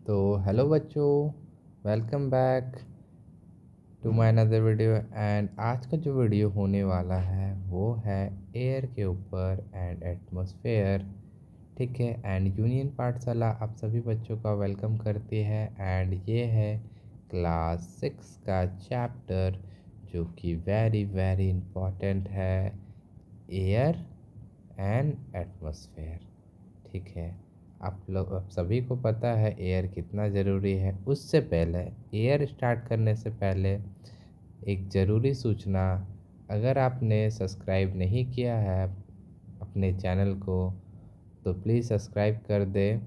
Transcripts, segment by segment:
तो हेलो बच्चों, welcome back to my another video. And आज का जो वीडियो होने वाला है वो है एयर के ऊपर एंड एटमॉस्फेयर। ठीक है। एंड यूनियन पाठशाला आप सभी बच्चों का वेलकम करती है। एंड ये है क्लास 6 का चैप्टर जो कि वेरी वेरी इम्पोर्टेंट है, एयर एंड एटमॉस्फेयर। ठीक है। आप सभी को पता है एयर कितना ज़रूरी है। उससे पहले, एयर स्टार्ट करने से पहले एक ज़रूरी सूचना, अगर आपने सब्सक्राइब नहीं किया है अपने चैनल को तो प्लीज़ सब्सक्राइब कर दें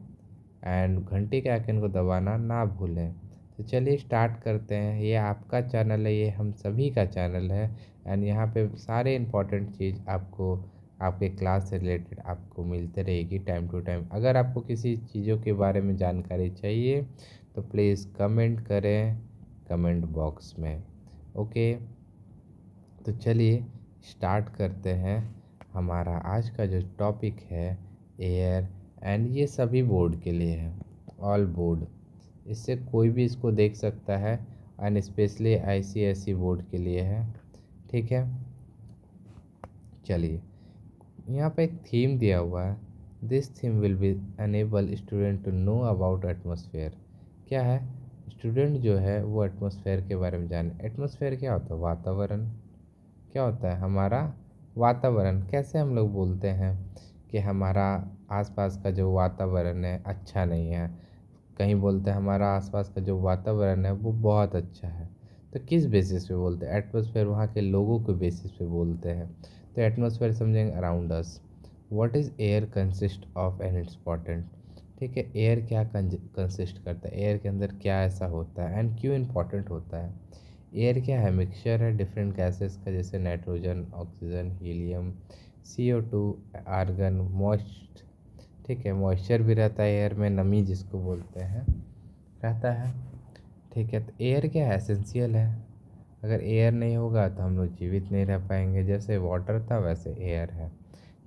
एंड घंटी के आइकन को दबाना ना भूलें। तो चलिए स्टार्ट करते हैं। ये आपका चैनल है, ये हम सभी का चैनल है। एंड यहाँ पे सारे इम्पोर्टेंट चीज़ आपको आपके क्लास से रिलेटेड आपको मिलते रहेगी टाइम टू टाइम। अगर आपको किसी चीज़ों के बारे में जानकारी चाहिए तो प्लीज़ कमेंट करें कमेंट बॉक्स में। ओके, तो चलिए स्टार्ट करते हैं। हमारा आज का जो टॉपिक है एयर, एंड ये सभी बोर्ड के लिए है, ऑल बोर्ड। इससे कोई भी इसको देख सकता है एंड स्पेशली आईसीएसई बोर्ड के लिए है। ठीक है। चलिए, यहाँ पे एक थीम दिया हुआ है। This theme will be enable student to know about atmosphere. क्या है? स्टूडेंट जो है वो एटमॉस्फेयर के बारे में जाने। एटमॉस्फेयर क्या होता है? वातावरण। क्या होता है? हमारा वातावरण। कैसे हम लोग बोलते हैं कि हमारा आसपास का जो वातावरण है अच्छा नहीं है, कहीं बोलते हैं हमारा आसपास का जो वातावरण है वो बहुत अच्छा है। तो किस बेसिस पे बोलते हैं? एटमॉस्फेयर वहाँ के लोगों के बेसिस पे बोलते हैं। तो एटमॉस्फेयर समझेंगे around us. What is air consist of and it's important. ठीक है। एयर क्या कंसिस्ट करता है, एयर के अंदर क्या ऐसा होता है एंड क्यों इम्पोर्टेंट होता है। एयर क्या है? मिक्सचर है डिफरेंट गैसेस का, जैसे nitrogen, oxygen, helium, CO2, argon, moist. ठीक है। मॉइस्चर भी रहता है एयर में, नमी जिसको बोलते हैं, रहता है। ठीक है। तो एयर क्या है? एसेंशियल है। अगर एयर नहीं होगा तो हम लोग जीवित नहीं रह पाएंगे। जैसे वाटर था वैसे एयर है।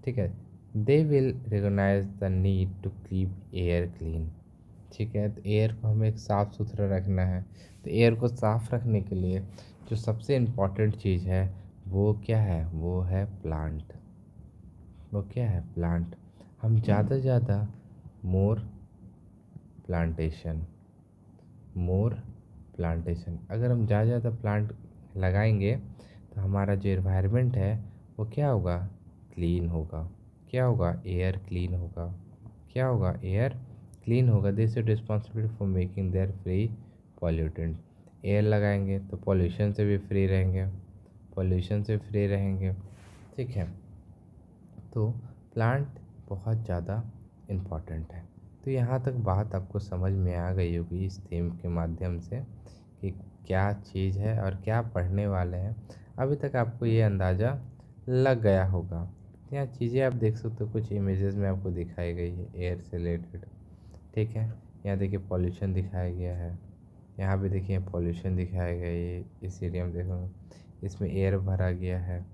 ठीक है। They will recognise the need to keep air clean. ठीक है। तो एयर को हमें साफ़ सुथरा रखना है। तो एयर को साफ़ रखने के लिए जो सबसे इम्पोर्टेंट चीज़ है वो क्या है? वो है प्लांट। वो क्या है? प्लांट। हम ज़्यादा से ज़्यादा मोर प्लांटेशन, मोर प्लांटेशन, अगर हम ज़्यादा ज़्यादा प्लांट लगाएंगे तो हमारा जो इन्वायरमेंट है वो क्या होगा? क्लीन होगा। क्या होगा? एयर क्लीन होगा। क्या होगा? एयर क्लीन होगा। This is responsibility for making their free pollutant. Air लगाएंगे तो पॉल्यूशन से भी फ्री रहेंगे, पॉल्यूशन से फ्री रहेंगे। ठीक है। तो प्लांट बहुत ज़्यादा इम्पॉर्टेंट है। तो यहाँ तक बात आपको समझ में आ गई होगी इस थीम के माध्यम से कि क्या चीज़ है और क्या पढ़ने वाले हैं। अभी तक आपको ये अंदाज़ा लग गया होगा। यहाँ चीज़ें आप देख सकते हो, कुछ इमेजेस में आपको दिखाई गई है एयर से रिलेटेड। ठीक है। यहाँ देखिए पॉल्यूशन दिखाया गया है, यहाँ भी देखिए पॉल्यूशन दिखाया गया है। इस एरिया में देखो, इसमें एयर भरा गया है।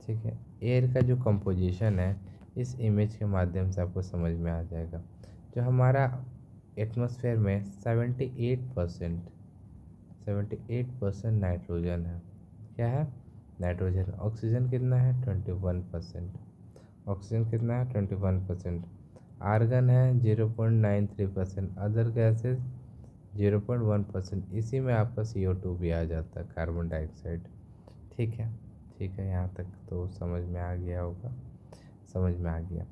ठीक है। एयर का जो कंपोजिशन है इस इमेज के माध्यम से आपको समझ में आ जाएगा। जो हमारा एटमॉस्फेयर में 78% नाइट्रोजन है। क्या है? नाइट्रोजन। ऑक्सीजन कितना है? 21%। ऑक्सीजन कितना है? 21%। आर्गन है 0.93%। Other gases 0.1%। इसी में आपका CO2 भी आ जाता है, कार्बन डाइऑक्साइड। ठीक है। ठीक है। यहाँ तक तो समझ में आ गया होगा, समझ में आ गया।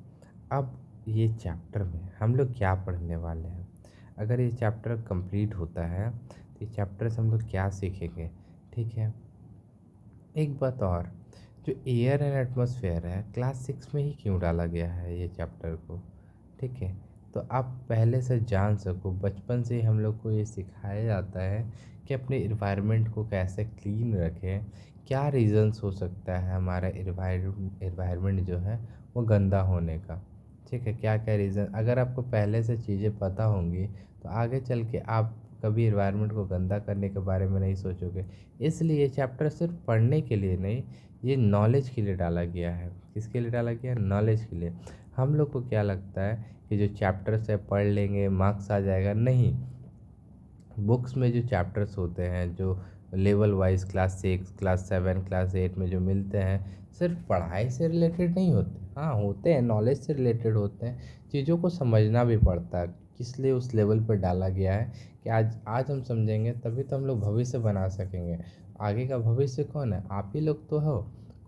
अब ये चैप्टर में हम लोग क्या पढ़ने वाले हैं? अगर ये चैप्टर कंप्लीट होता है तो ये चैप्टर से हम लोग क्या सीखेंगे? ठीक है। एक बात और, जो एयर एंड एटमॉस्फेयर है क्लास 6 में ही क्यों डाला गया है ये चैप्टर को? ठीक है। तो आप पहले से जान सको, बचपन से ही हम लोग को ये सिखाया जाता है कि अपने इन्वायरमेंट को कैसे क्लीन रखें। क्या रीज़न्स हो सकता है हमारा इन्वायरमेंट जो है वो गंदा होने का। ठीक है। क्या क्या रीज़न, अगर आपको पहले से चीज़ें पता होंगी तो आगे चल के आप कभी इन्वायरमेंट को गंदा करने के बारे में नहीं सोचोगे। इसलिए ये चैप्टर सिर्फ पढ़ने के लिए नहीं, ये नॉलेज के लिए डाला गया है। किसके लिए डाला गया है? नॉलेज के लिए। हम लोग को क्या लगता है कि जो चैप्टर्स है पढ़ लेंगे मार्क्स आ जाएगा। नहीं, बुक्स में जो चैप्टर्स होते हैं, जो level wise class 6, class 7, class 8 में जो मिलते हैं, सिर्फ पढ़ाई से रिलेटेड नहीं होते। हाँ, होते हैं, नॉलेज से रिलेटेड होते हैं। चीज़ों को समझना भी पड़ता है, किस लिए उस लेवल पर डाला गया है, कि आज आज हम समझेंगे तभी तो हम लोग भविष्य बना सकेंगे। आगे का भविष्य कौन है? आप ही लोग तो हो।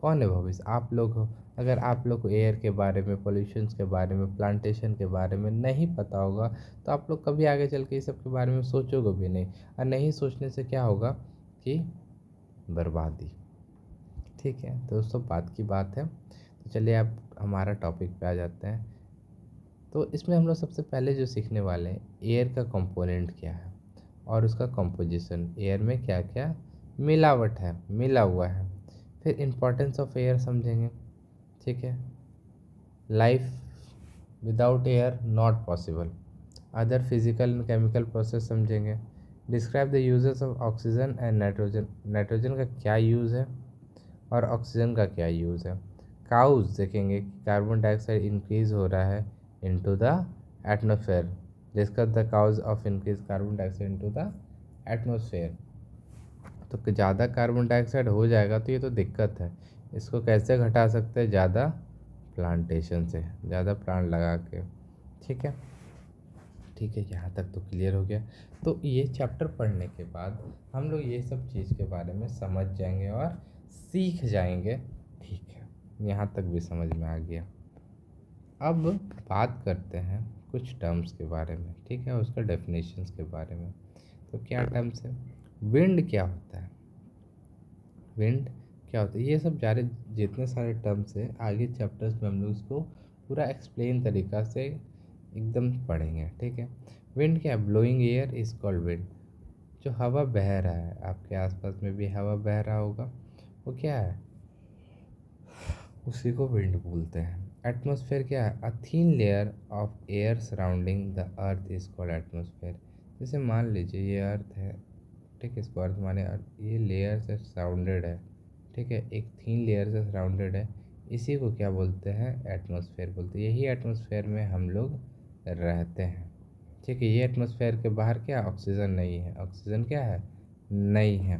कौन है भविष्य? आप लोग हो। अगर आप लोग को एयर के बारे में, पोल्यूशंस के बारे में, प्लांटेशन के बारे में नहीं पता होगा, तो आप लोग कभी आगे चल के इस सब के बारे में सोचोगे भी नहीं। और नहीं सोचने से क्या होगा कि बर्बादी। ठीक है, तो दोस्तों बात की बात है। तो चलिए अब हमारा टॉपिक पे आ जाते हैं। तो इसमें हम लोग सबसे पहले जो सीखने वाले हैं, एयर का कंपोनेंट क्या है और उसका कंपोजिशन, एयर में क्या क्या मिलावट है, मिला हुआ है। फिर इम्पोर्टेंस ऑफ एयर समझेंगे। ठीक है, life without air not possible. Other physical and chemical process समझेंगे। Describe the uses of oxygen and nitrogen, nitrogen का क्या यूज़ है और ऑक्सीजन का क्या यूज़ है। काउज देखेंगे कि कार्बन डाइऑक्साइड इंक्रीज हो रहा है into the atmosphere. Discuss the cause of increase carbon dioxide into the atmosphere. तो ज़्यादा कार्बन डाइऑक्साइड हो जाएगा तो ये तो दिक्कत है। इसको कैसे घटा सकते हैं? ज़्यादा प्लांटेशन से, ज़्यादा प्लांट लगा के। ठीक है, ठीक है, यहाँ तक तो क्लियर हो गया। तो ये चैप्टर पढ़ने के बाद हम लोग ये सब चीज़ के बारे में समझ जाएंगे और सीख जाएंगे। ठीक है, यहाँ तक भी समझ में आ गया। अब बात करते हैं कुछ टर्म्स के बारे में। ठीक है, उसका डेफिनेशंस के बारे में। तो क्या टर्म्स है? विंड क्या होता है? विंड क्या होता है? ये सब सारे जितने सारे टर्म्स हैं, आगे चैप्टर्स में हम लोग इसको पूरा एक्सप्लेन तरीक़ा से एकदम पढ़ेंगे। ठीक है, विंड क्या है? Blowing air is called wind. जो हवा बह रहा है, आपके आसपास में भी हवा बह रहा होगा, वो क्या है? उसी को विंड बोलते हैं। एटमॉस्फेयर क्या है? A thin layer of air surrounding the earth is called atmosphere. जैसे मान लीजिए ये अर्थ है, ठीक है, इसको अर्थ माने, अर्थ ये लेयर से सराउंडेड है। ठीक है, एक थीन लेयर से सराउंडेड है। इसी को क्या बोलते हैं? एटमॉस्फेयर बोलते हैं। यही एटमॉस्फेयर में हम लोग रहते हैं। ठीक है, ये एटमॉस्फेयर के बाहर क्या? ऑक्सीजन नहीं है। ऑक्सीजन क्या है? नहीं है।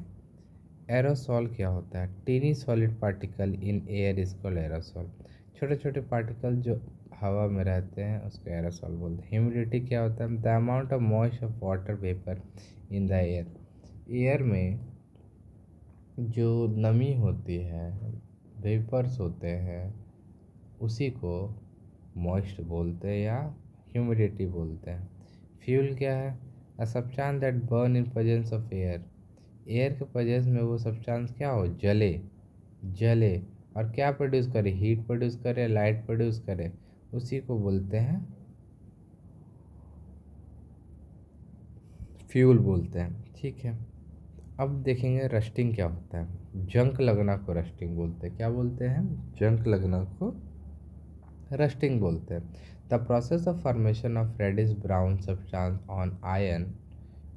एरोसॉल क्या होता है? Tiny solid particle in air is called aerosol. छोटे छोटे पार्टिकल जो हवा में रहते हैं उसको एरोसॉल बोलते हैं। ह्यूमिडिटी क्या होता है? The amount of moist of water vapour in the air. Air में जो नमी होती है, वेपर्स होते हैं, उसी को मॉइस्ट बोलते हैं या ह्यूमिडिटी बोलते हैं। फ्यूल क्या है? A substance that burn in presence of air. Air के प्रेजेंस में वो सब्सटेंस क्या हो? जले। जले और क्या प्रोड्यूस करे? हीट प्रोड्यूस करे, लाइट प्रोड्यूस करे, उसी को बोलते हैं फ्यूल बोलते हैं। ठीक है, अब देखेंगे रस्टिंग क्या होता है। जंक लगना को रस्टिंग बोलते हैं। क्या बोलते हैं? जंक लगना को रस्टिंग बोलते हैं। The process of formation of reddish brown substance on iron,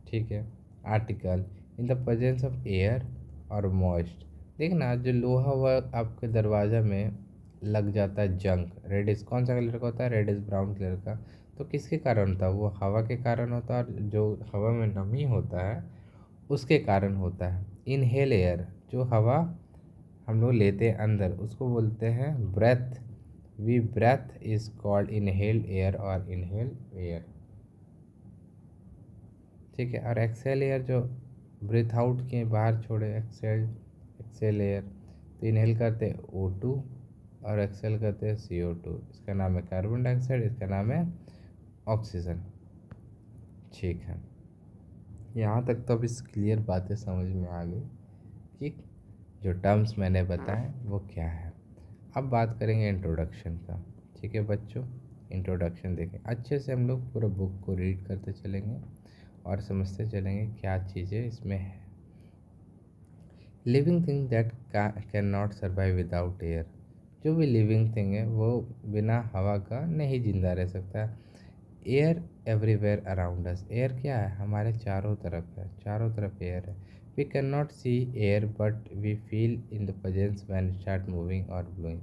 ठीक है, article in the presence of air और मॉइस्ट। देखना, जो लोहा हुआ आपके दरवाज़ा में लग जाता है जंक, रेडिश कौन सा कलर का होता है? रेडिश ब्राउन कलर का। तो किसके कारण होता है? वो हवा के कारण होता है, और जो हवा में नमी होता है उसके कारण होता है। इनहेल एयर, जो हवा हम लोग लेते हैं अंदर, उसको बोलते हैं breath. We breathe is called inhaled air और इनहेल एयर। ठीक है, और एक्सेल एयर जो ब्रीथ आउट किए बाहर छोड़े, एक्सेल एयर। तो इनहेल करते हैं O2 और एक्सेल करते हैं CO2। इसका नाम है कार्बन डाइऑक्साइड, इसका नाम है ऑक्सीजन। ठीक है, यहाँ तक तो अभी क्लियर बातें समझ में आ गई कि जो टर्म्स मैंने बताए वो क्या है। अब बात करेंगे इंट्रोडक्शन का। ठीक है बच्चों, इंट्रोडक्शन देखें अच्छे से, हम लोग पूरा बुक को रीड करते चलेंगे और समझते चलेंगे क्या चीज़ें इसमें है। Living thing that can not survive without air. जो भी लिविंग थिंग है वो बिना हवा का नहीं जिंदा रह सकता। Air everywhere around us. Air क्या है? हमारे चारों तरफ है, चारों तरफ एयर है। We can not see air but we feel in the presence when start moving और ब्लोइंग।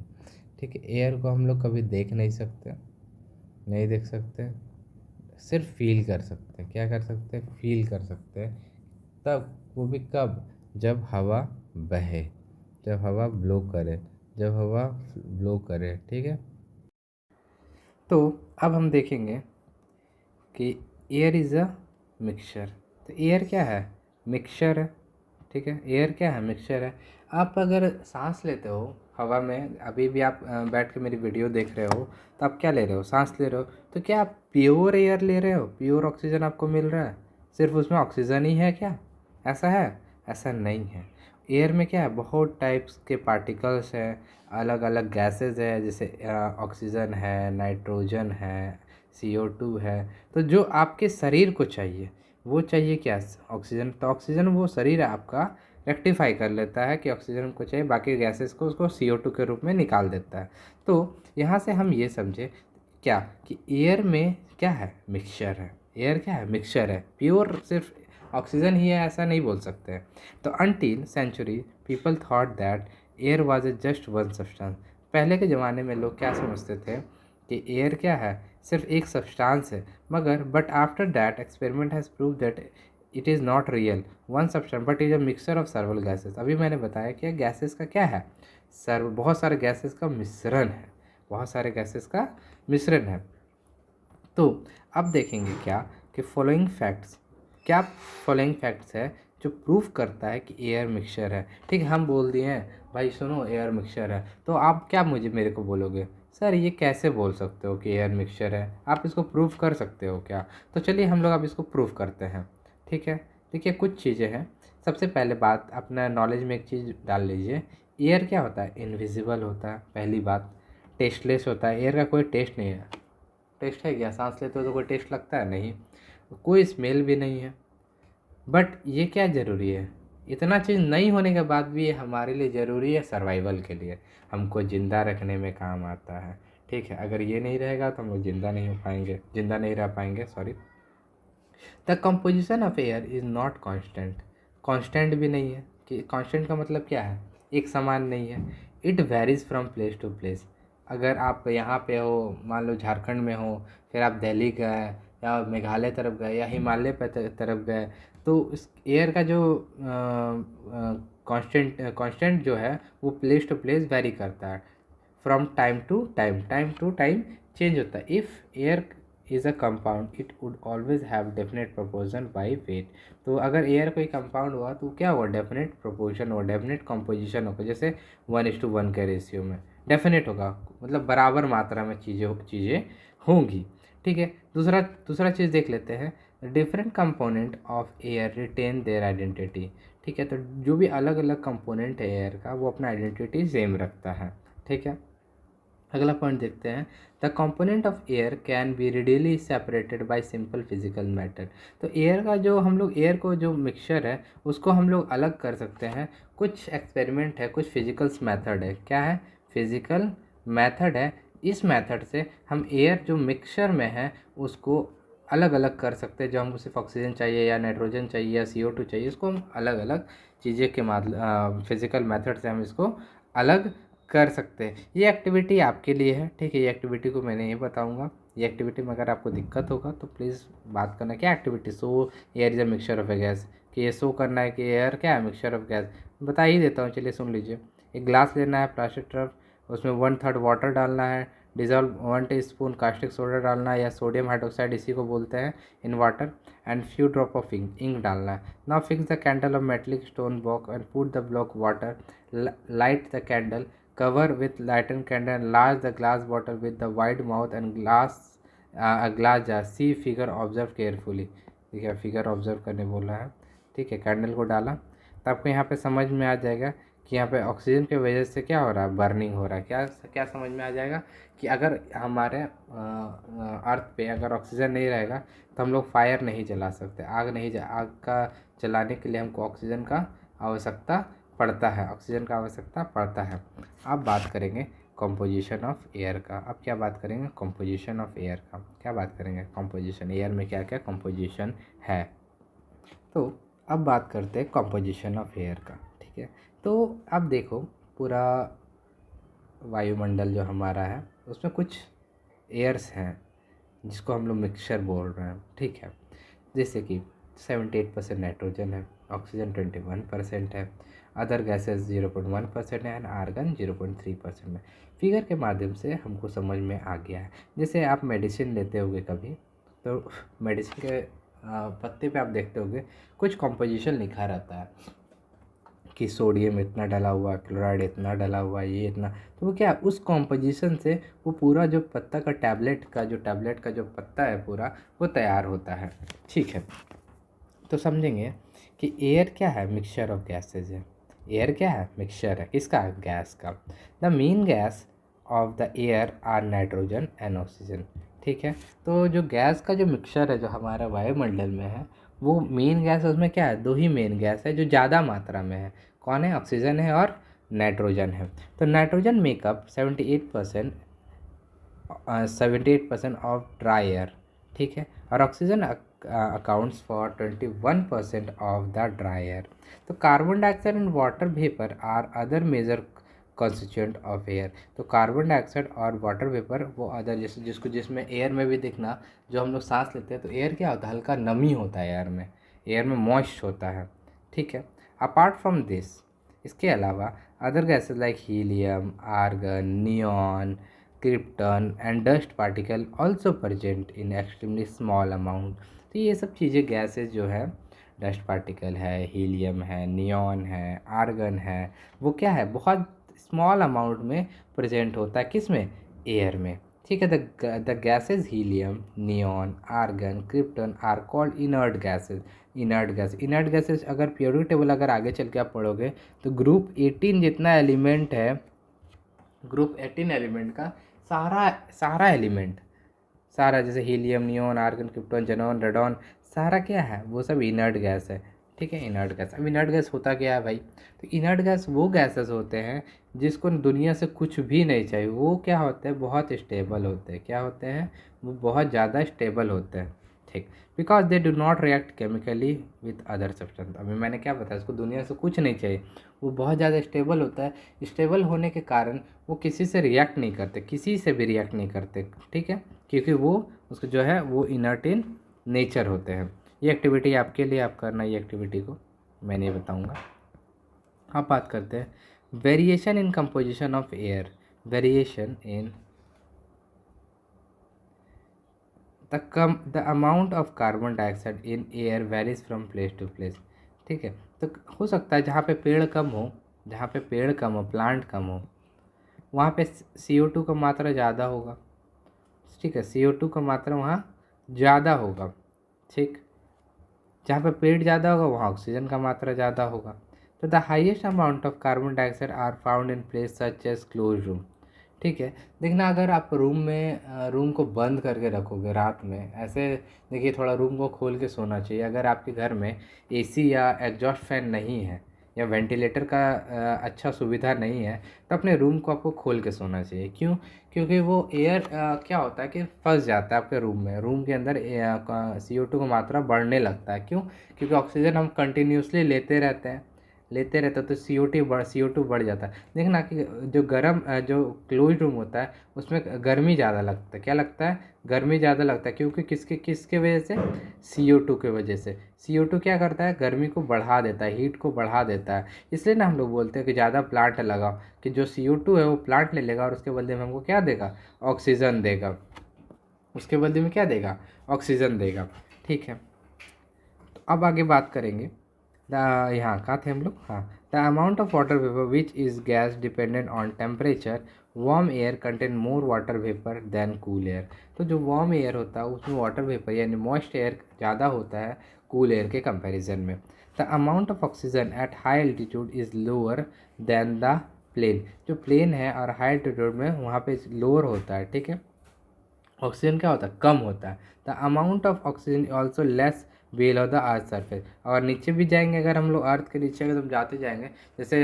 ठीक है, एयर को हम लोग कभी देख नहीं सकते, नहीं देख सकते, सिर्फ फील कर सकते हैं। क्या कर सकते हैं? फील कर सकते हैं। तब वो भी कब? जब हवा बहे, जब हवा ब्लो करे, जब हवा ब्लो करे। ठीक है। तो अब हम देखेंगे कि एयर इज़ अ मिक्सचर। तो एयर क्या है? मिक्सचर है। ठीक है, एयर क्या है? मिक्सचर है। आप अगर सांस लेते हो हवा में, अभी भी आप बैठ के मेरी वीडियो देख रहे हो, तो आप क्या ले रहे हो? सांस ले रहे हो। तो क्या आप प्योर एयर ले रहे हो? प्योर ऑक्सीजन आपको मिल रहा है? सिर्फ उसमें ऑक्सीजन ही है क्या? ऐसा है? ऐसा नहीं है। एयर में क्या है? बहुत टाइप्स के पार्टिकल्स हैं, अलग अलग गैसेज है, जैसे ऑक्सीजन है, नाइट्रोजन है, CO2 है। तो जो आपके शरीर को चाहिए वो चाहिए क्या? ऑक्सीजन। तो ऑक्सीजन वो शरीर आपका रेक्टिफाई कर लेता है कि ऑक्सीजन को चाहिए, बाकी गैसेस को उसको CO2 के रूप में निकाल देता है। तो यहाँ से हम ये समझे क्या कि एयर में क्या है? मिक्सचर है। एयर क्या है? मिक्सचर है। प्योर सिर्फ ऑक्सीजन ही है ऐसा नहीं बोल सकते। तो until century people thought that air was a just one substance. पहले के ज़माने में लोग क्या समझते थे कि एयर क्या है? सिर्फ एक सब्सटेंस है। मगर but after that experiment has prove that it is not real one substance but is a mixture of सर्वल gases. अभी मैंने बताया कि गैसेस का क्या है? बहुत सारे गैसेस का मिश्रण है। बहुत सारे गैसेस का मिश्रण है। तो अब देखेंगे क्या कि फॉलोइंग फैक्ट्स, क्या फॉलोइंग फैक्ट्स है जो प्रूफ करता है कि एयर मिक्सचर है। ठीक है, हम बोल दिए हैं भाई सुनो एयर मिक्सचर है, तो आप क्या मेरे को बोलोगे? सर ये कैसे बोल सकते हो कि एयर मिक्सचर है? आप इसको प्रूफ कर सकते हो क्या? तो चलिए हम लोग अब इसको प्रूफ करते हैं। ठीक है, देखिए कुछ चीज़ें हैं। सबसे पहले बात, अपना नॉलेज में एक चीज़ डाल लीजिए। एयर क्या होता है? इनविजिबल होता है, पहली बात। टेस्टलेस होता है, एयर का कोई टेस्ट नहीं है। टेस्ट है क्या? सांस लेते हो तो कोई टेस्ट लगता है? नहीं। कोई स्मेल भी नहीं है। बट ये क्या ज़रूरी है? इतना चीज़ नहीं होने के बाद भी ये हमारे लिए ज़रूरी है सर्वाइवल के लिए, हमको ज़िंदा रखने में काम आता है। ठीक है, अगर ये नहीं रहेगा तो हम लोग ज़िंदा नहीं हो पाएंगे, ज़िंदा नहीं रह पाएंगे, sorry. The composition of air is not constant. Constant भी नहीं है। कि कांस्टेंट का मतलब क्या है? एक समान नहीं है। It varies from place to place. अगर आप यहाँ पे हो, मान लो झारखंड में हो, फिर आप दिल्ली गए या मेघालय तरफ गए या हिमालय तरफ गए, तो इस एयर का जो कांस्टेंट जो है वो प्लेस टू प्लेस वेरी करता है। From time to time change होता है। If air is a compound it would always have definite proportion by weight. तो अगर एयर कोई कंपाउंड हुआ तो क्या हुआ? डेफिनेट प्रोपोर्शन होगा, डेफिनेट कंपोजिशन होगा, जैसे 1:1 के रेशियो में डेफिनेट होगा, मतलब बराबर मात्रा में चीज़ें होंगी। ठीक है, दूसरा दूसरा चीज़ देख लेते हैं। Different component of air retain their identity. ठीक है, तो जो भी अलग अलग कंपोनेंट है एयर का वो अपना आइडेंटिटी सेम रखता है। ठीक है, अगला पॉइंट देखते हैं। The component of air can be readily separated by simple physical matter. तो एयर का जो हम लोग एयर को जो मिक्सचर है उसको हम लोग अलग कर सकते हैं। कुछ एक्सपेरिमेंट है, कुछ फिजिकल्स मेथड है। क्या है? फिजिकल मेथड है। इस मेथड से हम एयर जो मिक्सचर में है उसको अलग अलग कर सकते हैं। जो हमको सिर्फ ऑक्सीजन चाहिए या नाइट्रोजन चाहिए या CO2 चाहिए, इसको हम अलग अलग चीज़ें के फिजिकल मेथड से हम इसको अलग कर सकते हैं। ये एक्टिविटी आपके लिए है। ठीक है, ये एक्टिविटी को मैंने ये बताऊंगा। ये एक्टिविटी में अगर आपको दिक्कत होगा तो प्लीज़ बात करना। क्या activity? So air is a mixture of A gas. कि ये शो करना है कि एयर क्या है? Mixture of gas. बता ही देता हूँ, चलिए सुन लीजिए। एक ग्लास लेना है प्लास्टिक टब, उसमें 1/3 वाटर डालना है, डिजॉल्व 1 टीस्पून कास्टिक सोडा डालना है या सोडियम हाइड्रोक्साइड, इसी को बोलते हैं, in water, and few drop of ink डालना है। Now fix the candle of metallic stone box and put the block water, light the candle, cover with lighted candle and enlarge the glass bottle with the wide mouth and a glass jar. See figure, observe carefully. ठीक है, figure observe करने बोला है। ठीक है, candle को डाला तो आपको यहाँ पे समझ में आ जाएगा कि यहाँ पे ऑक्सीजन की वजह से क्या हो रहा है? बर्निंग हो रहा है। क्या क्या समझ में आ जाएगा कि अगर हमारे अर्थ पे अगर ऑक्सीजन नहीं रहेगा तो हम लोग फायर नहीं जला सकते, आग का जलाने के लिए हमको ऑक्सीजन का आवश्यकता पड़ता है, ऑक्सीजन का आवश्यकता पड़ता है। अब बात करेंगे कंपोजिशन ऑफ एयर का। अब क्या बात करेंगे? कंपोजिशन ऑफ एयर का। क्या बात करेंगे? कंपोजिशन, एयर में क्या क्या कंपोजिशन है। तो अब बात करते हैं कंपोजिशन ऑफ एयर का। ठीक है, तो अब देखो पूरा वायुमंडल जो हमारा है उसमें कुछ एयर्स हैं जिसको हम लोग मिक्सचर बोल रहे हैं, ठीक है। जैसे कि 78% नाइट्रोजन है, ऑक्सीजन 21% है, अदर गैसेस 0.1% है एंड आर्गन 0.3% है। फिगर के माध्यम से हमको समझ में आ गया है। जैसे आप मेडिसिन लेते होगे कभी, तो मेडिसिन के पत्ते पे आप देखते होगे कुछ कॉम्पोजिशन लिखा रहता है कि सोडियम इतना डला हुआ, क्लोराइड इतना डला हुआ, ये इतना। तो वो क्या है, उस कॉम्पोजिशन से वो पूरा जो पत्ता का टैबलेट का जो पत्ता है पूरा, वो तैयार होता है, ठीक है। तो समझेंगे कि एयर क्या है, मिक्सचर ऑफ गैसेज है। एयर क्या है, मिक्सचर है किसका, गैस का। The main gas of the air are nitrogen and oxygen, ठीक है। तो जो गैस का जो मिक्सचर है जो हमारा वायुमंडल में है, वो मेन गैस उसमें क्या है, दो ही मेन गैस है जो ज़्यादा मात्रा में है। कौन है, ऑक्सीजन है और नाइट्रोजन है। तो nitrogen make up 78% of dry air, ठीक है। और oxygen accounts for 21% of the dry air. तो carbon dioxide and water vapour are other major constituent of air. तो कार्बन डाइऑक्साइड और वाटर वेपर वो अदर, जैसे जिसमें एयर में भी देखना, जो हम लोग सांस लेते हैं तो एयर क्या होता है, हल्का नमी होता है एयर में मॉइस्ट होता है, ठीक है। अपार्ट फ्रॉम दिस, इसके अलावा other gases like helium, argon, neon, krypton and dust particle also present in extremely small amount. तो ये सब चीज़ें गैसेज जो है, डस्ट पार्टिकल है, हीलियम है, नियॉन है, आर्गन है, वो क्या है, बहुत स्मॉल अमाउंट में प्रेजेंट होता है, किस में, एयर में, ठीक है। The gases helium, neon, argon, krypton are called inert gases. Inert gases अगर पीरियोडिक टेबल अगर आगे चल के आप पढ़ोगे तो ग्रुप 18 जितना एलिमेंट है, ग्रुप 18 एलिमेंट का सारा सारा एलिमेंट, सारा जैसे helium, neon, argon, krypton, xenon, radon, सारा क्या है, वो सब इनर्ट गैस है, ठीक है। इनर्ट गैस, अब इनर्ट गैस होता क्या है भाई, तो इनर्ट गैस वो गैसेस होते हैं जिसको दुनिया से कुछ भी नहीं चाहिए, वो क्या होते हैं, बहुत स्टेबल होते हैं। क्या होते हैं, वो बहुत ज़्यादा स्टेबल होते हैं, ठीक। Because they do not react chemically with other substance. अभी मैंने क्या बताया, उसको दुनिया से कुछ नहीं चाहिए, वो बहुत ज़्यादा स्टेबल होता है। स्टेबल होने के कारण वो किसी से रिएक्ट नहीं करते, किसी से भी रिएक्ट नहीं करते, ठीक है, क्योंकि वो उसको जो है वो इनर्ट इन नेचर होते हैं। ये एक्टिविटी आपके लिए, आप करना ये एक्टिविटी को, मैं नहीं बताऊँगा। अब बात करते हैं variation in composition of air. Variation in the amount of carbon dioxide in air varies from place to place, ठीक है। तो हो सकता है जहाँ पे पेड़ कम हो, जहाँ पे पेड़ कम हो, प्लांट कम हो, वहाँ पे CO2 का मात्रा ज़्यादा होगा, ठीक है। CO2 का मात्रा वहाँ ज़्यादा होगा, ठीक। जहाँ पे पेड़ ज़्यादा होगा वहाँ ऑक्सीजन का मात्रा ज़्यादा होगा। तो the highest amount of carbon dioxide are found in place such as close room, ठीक है। देखना, अगर आप रूम को बंद करके रखोगे रात में, ऐसे देखिए, थोड़ा रूम को खोल के सोना चाहिए। अगर आपके घर में AC या एग्जॉस्ट फैन नहीं है या वेंटिलेटर का अच्छा सुविधा नहीं है, तो अपने रूम को आपको खोल के सोना चाहिए। क्यों, क्योंकि वो एयर क्या होता है कि फंस जाता है आपके रूम में, रूम के अंदर CO2 का मात्रा बढ़ने लगता है। क्यों, क्योंकि ऑक्सीजन हम कंटिन्यूसली लेते रहते हैं, तो CO2 बढ़ जाता है। देखना कि जो क्लोज रूम होता है उसमें गर्मी ज़्यादा लगता है। क्या लगता है, गर्मी ज़्यादा लगता है, क्योंकि किसके वजह से, CO2 के वजह से। CO2 क्या करता है, गर्मी को बढ़ा देता है, हीट को बढ़ा देता है। इसलिए ना हम लोग बोलते हैं कि ज़्यादा प्लांट लगाओ, कि जो CO2 है वो प्लांट ले लेगा और उसके बदले में हमको क्या देगा, ऑक्सीजन देगा। उसके बदले में क्या देगा, ऑक्सीजन देगा, ठीक है। तो अब आगे बात करेंगे, द यहाँ कहाँ थे हम लोग, हाँ। The amount of water vapour which is gas dependent on temperature, warm air contain more water vapour than cool air. तो जो वार्म एयर होता है उसमें वाटर वेपर यानी मॉइस्ट एयर ज़्यादा होता है कूल एयर के कंपैरिजन में। The amount of oxygen at high altitude is lower than the plain. जो प्लेन है और हाई एल्टीट्यूड में वहाँ पे लोअर होता है, ठीक है। ऑक्सीजन क्या होता है, कम होता है। The amount of oxygen also less below the earth surface. और नीचे भी जाएंगे, अगर हम लोग अर्थ के नीचे अगर हम जाते जाएंगे, जैसे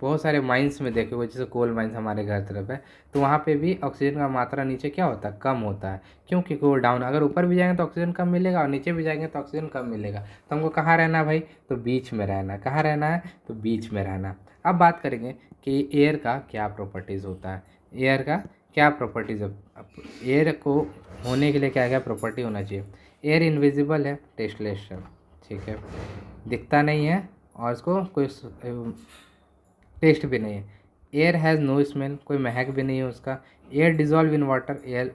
बहुत सारे माइंस में देखे हुए, जैसे कोल माइंस हमारे घर तरफ है, तो वहाँ पे भी ऑक्सीजन का मात्रा नीचे क्या होता है, कम होता है। क्यों, क्योंकि वो डाउन, अगर ऊपर भी जाएंगे तो ऑक्सीजन कम मिलेगा और नीचे भी जाएंगे तो ऑक्सीजन कम मिलेगा। तो हमको कहाँ रहना है भाई, तो बीच में रहना है। कहाँ रहना है, तो बीच में रहना। अब बात करेंगे कि एयर का क्या प्रॉपर्टीज़ होता है। एयर का क्या प्रॉपर्टीज एयर को होने के लिए क्या क्या प्रॉपर्टी होना चाहिए। एयर इनविजिबल है, टेस्टलेस है, ठीक है, दिखता नहीं है और उसको कोई टेस्ट भी नहीं है। एयर हैज़ नो स्मेल, कोई महक भी नहीं है उसका। Air dissolve in water, air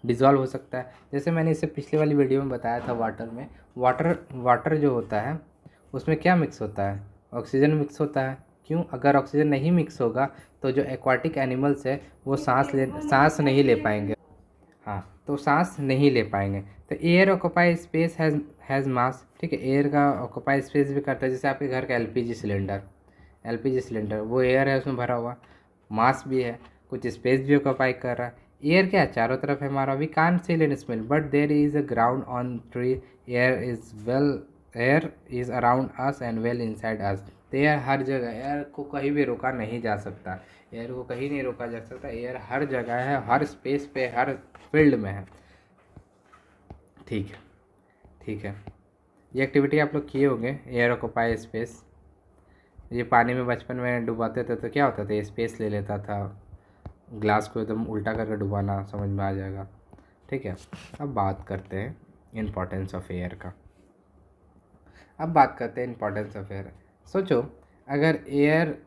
dissolve हो सकता है। जैसे मैंने इससे पिछले वाली वीडियो में बताया था, वाटर में वाटर जो होता है उसमें क्या मिक्स होता है, ऑक्सीजन मिक्स होता है। क्यों? अगर ऑक्सीजन नहीं मिक्स होगा तो जो एक्वाटिक एनिमल्स है वो सांस नहीं ले पाएंगे। हाँ, तो सांस नहीं ले पाएंगे। तो एयर ऑक्यूपाई स्पेस हैज़ मास, ठीक है, एयर का ऑक्यूपाई स्पेस भी करता है। जैसे आपके घर का एलपीजी सिलेंडर वो एयर है, उसमें भरा हुआ, मास भी है, कुछ स्पेस भी ऑक्यूपाई कर रहा है। एयर क्या है, चारों तरफ है हमारा। We can't feel and smell but there is a ground on tree. Air is around us and well inside us. तो एयर हर जगह, एयर को कहीं भी रोका नहीं जा सकता, एयर को कहीं नहीं रोका जा सकता। एयर हर जगह है, हर स्पेस पे, हर फील्ड में है, ठीक है, ठीक है। ये एक्टिविटी आप लोग किए होंगे, एयर ऑक्यूपाई स्पेस। ये पानी में बचपन में डुबाते थे तो क्या होता था, ये स्पेस ले लेता था, ग्लास को एकदम उल्टा करके डुबाना, समझ में आ जाएगा, ठीक है। अब बात करते हैं इम्पोर्टेंस ऑफ एयर का। सोचो, अगर एयर